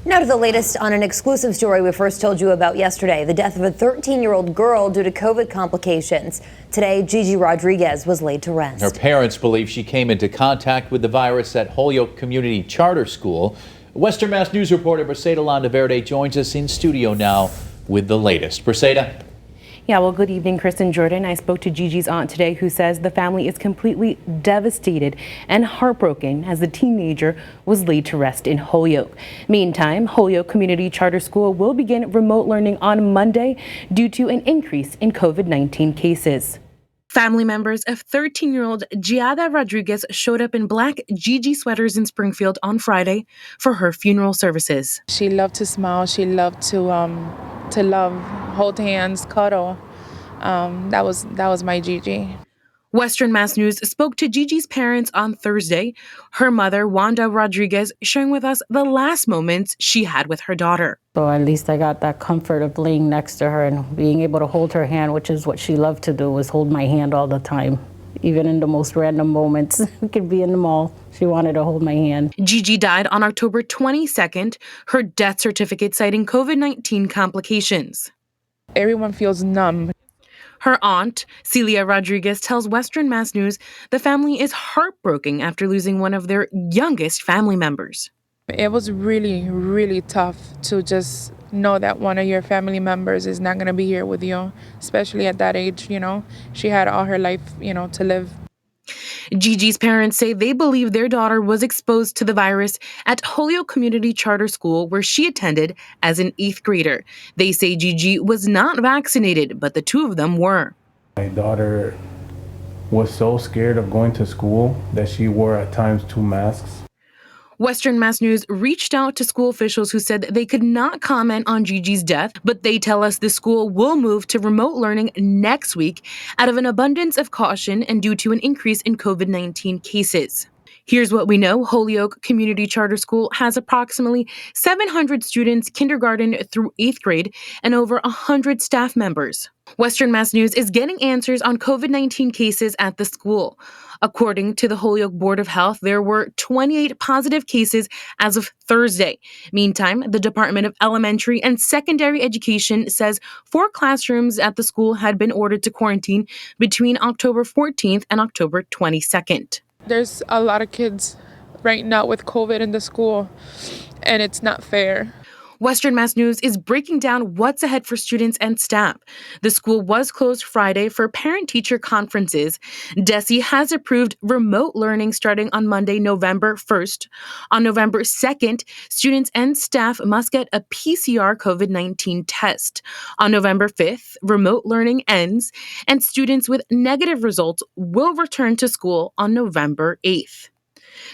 Now to the latest on an exclusive story we first told you about yesterday, the death of a 13-year-old girl due to COVID complications. Today, Gigi Rodriguez was laid to rest. Her parents believe she came into contact with the virus at Holyoke Community Charter School. Western Mass News reporter BRICEYDA LANDAVERDE joins us in studio now with the latest. BRICEYDA. Yeah, well, good evening, Chris and Jordan. I spoke to Gigi's aunt today, who says the family is completely devastated and heartbroken as the teenager was laid to rest in Holyoke. Meantime, Holyoke Community Charter School will begin remote learning on Monday due to an increase in COVID-19 cases. Family members of 13-year-old Giada Rodriguez showed up in black Gigi sweaters in Springfield on Friday for her funeral services. She loved to smile. She loved to love, hold hands, cuddle. That was my Gigi. Western Mass News spoke to Gigi's parents on Thursday. Her mother, Wanda Rodriguez, sharing with us the last moments she had with her daughter. So at least I got that comfort of laying next to her and being able to hold her hand, which is what she loved to do, was hold my hand all the time. Even in the most random moments. We could be in the mall. She wanted to hold my hand. Gigi died on October 22nd, her death certificate citing COVID-19 complications. Everyone feels numb. Her aunt, Celia Rodriguez, tells Western Mass News the family is heartbroken after losing one of their youngest family members. It was really, really tough to just know that one of your family members is not going to be here with you, especially at that age, you know. She had all her life, to live. Gigi's parents say they believe their daughter was exposed to the virus at Holyoke Community Charter School, where she attended as an 8th grader. They say Gigi was not vaccinated, but the two of them were. My daughter was so scared of going to school that she wore at times 2 masks. Western Mass News reached out to school officials who said they could not comment on Gigi's death, but they tell us the school will move to remote learning next week out of an abundance of caution and due to an increase in COVID-19 cases. Here's what we know. Holyoke Community Charter School has approximately 700 students kindergarten through 8th grade and over 100 staff members. Western Mass News is getting answers on COVID-19 cases at the school. According to the Holyoke Board of Health, there were 28 positive cases as of Thursday. Meantime, the Department of Elementary and Secondary Education says 4 classrooms at the school had been ordered to quarantine between October 14th and October 22nd. There's a lot of kids right now with COVID in the school, and it's not fair. Western Mass News is breaking down what's ahead for students and staff. The school was closed Friday for parent-teacher conferences. DESE has approved remote learning starting on Monday, November 1st. On November 2nd, students and staff must get a PCR COVID-19 test. On November 5th, remote learning ends, and students with negative results will return to school on November 8th.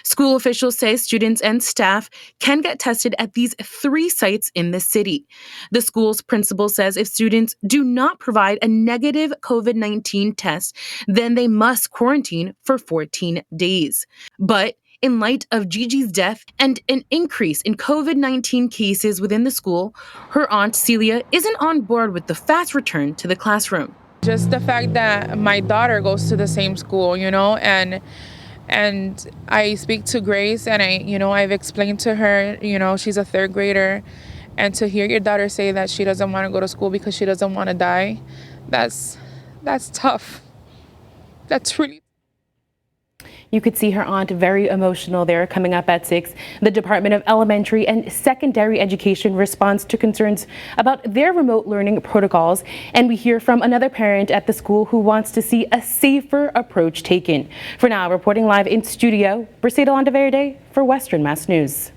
School officials say students and staff can get tested at these 3 sites in the city. The school's principal says if students do not provide a negative COVID-19 test, then they must quarantine for 14 days. But in light of Gigi's death and an increase in COVID-19 cases within the school, her aunt Celia isn't on board with the fast return to the classroom. Just the fact that my daughter goes to the same school, and I speak to Grace, and I've explained to her, she's a 3rd grader, and to hear your daughter say that she doesn't want to go to school because she doesn't want to die, that's tough. That's really. You could see her aunt very emotional there. Coming up at 6, the Department of Elementary and Secondary Education responds to concerns about their remote learning protocols. And we hear from another parent at the school who wants to see a safer approach taken. For now, reporting live in studio, BRICEYDA LANDAVERDE for Western Mass News.